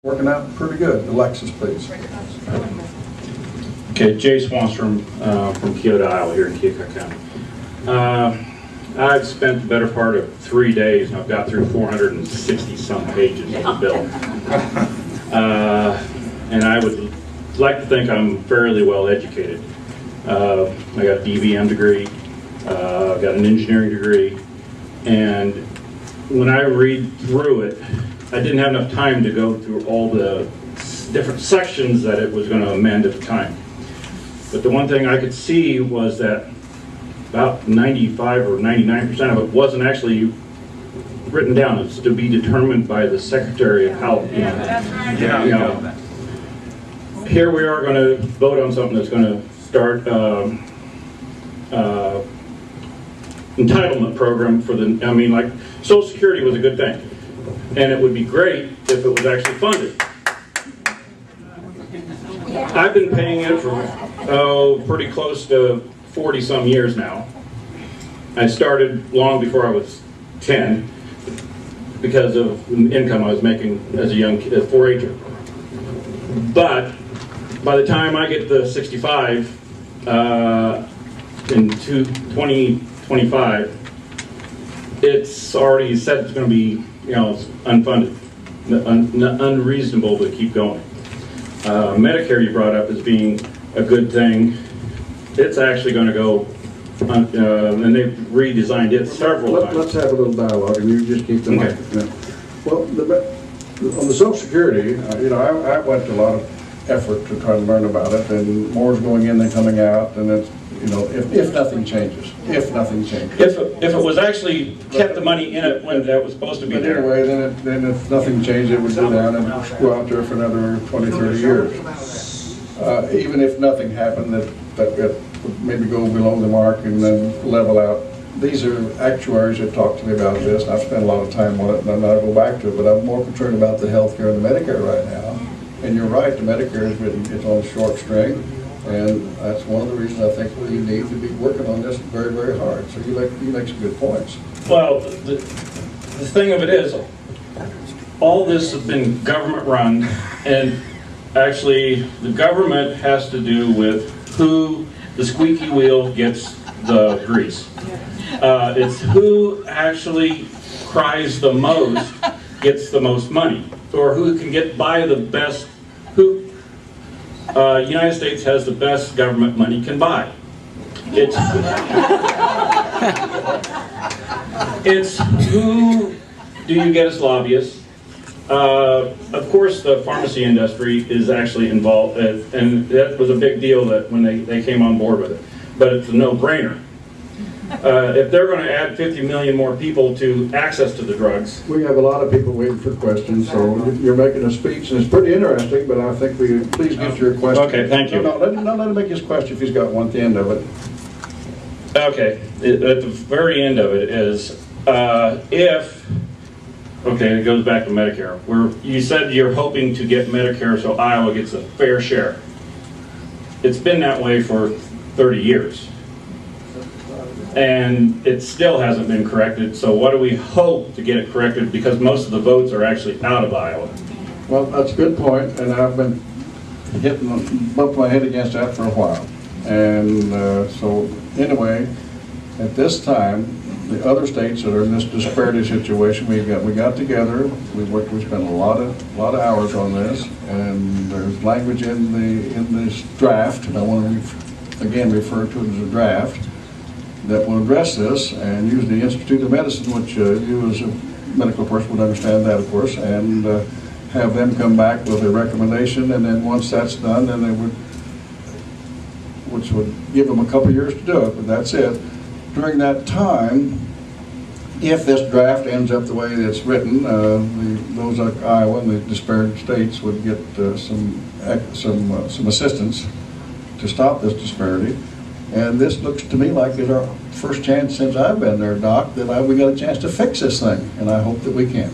Working out pretty good. Alexis, please. Okay, Jay Swanstrom from Kyoto, Iowa, here in Keokuk County. I've spent the better part of 3 days, and I've got through 460 some pages of the bill. And I would like to think I'm fairly well educated. I got a DVM degree, I've got an engineering degree, and when I read through it, I didn't have enough time to go through all the different sections that it was going to amend at the time. But the one thing I could see was that about 95 or 99% of it wasn't actually written down. It's to be determined by the Secretary of Health. Here we are going to vote on something that's going to start entitlement program for the, like Social Security was a good thing. And it would be great if it was actually funded. I've been paying it for, pretty close to 40 some years now. I started long before I was 10 because of the income I was making as a young 4-H'er. But by the time I get to 65, in 2025, it's already said it's going to be, unfunded, unreasonable to keep going. Medicare you brought up as being a good thing. It's actually going to go, and they've redesigned it several times. Let's have a little dialogue, and you just keep the mic. Okay. Well, on the Social Security, I went to a lot of effort to try to learn about it, and more is going in than coming out, and it's, if nothing changes. If nothing changes. If it was actually kept the money in it when that was supposed to be there. But anyway, then if nothing changed, it would go down and go out there for another 20, 30 years. Even if nothing happened, that would maybe go below the mark and then level out. These are actuaries that talk to me about this, and I've spent a lot of time on it, and I'm not going to go back to it, but I'm more concerned about the health care and the Medicare right now. And you're right, the Medicare it's on a short string. And that's one of the reasons I think we need to be working on this very, very hard. So you make some good points. Well, the thing of it is, all this has been government run, and actually the government has to do with who the squeaky wheel gets the grease. It's who actually cries the most gets the most money, or who can get by the best, United States has the best government money can buy. It's who do you get as lobbyists? Of course, the pharmacy industry is actually involved, and that was a big deal that when they came on board with it. But it's a no-brainer. If they're going to add 50 million more people to access to the drugs. We have a lot of people waiting for questions, so you're making a speech, and it's pretty interesting, but I think please get your question. Okay, thank you. No, let him make his question if he's got one at the end of it. Okay, at the very end of it is, it goes back to Medicare, where you said you're hoping to get Medicare so Iowa gets a fair share. It's been that way for 30 years. And it still hasn't been corrected, so what do we hope to get it corrected, because most of the votes are actually out of Iowa? Well, that's a good point, and I've been bumped my head against that for a while. And so anyway, at this time, the other states that are in this disparity situation, we got together, we spent a lot of hours on this, and there's language in this draft, and I want to again refer to it as a draft, that will address this and use the Institute of Medicine, which you as a medical person would understand that, of course, and have them come back with a recommendation, and then once that's done, then they would, which would give them a couple years to do it, but that's it. During that time, if this draft ends up the way it's written, those like Iowa and the disparate states would get some assistance to stop this disparity. And this looks to me like it's our first chance since I've been there, Doc, that we got a chance to fix this thing, and I hope that we can.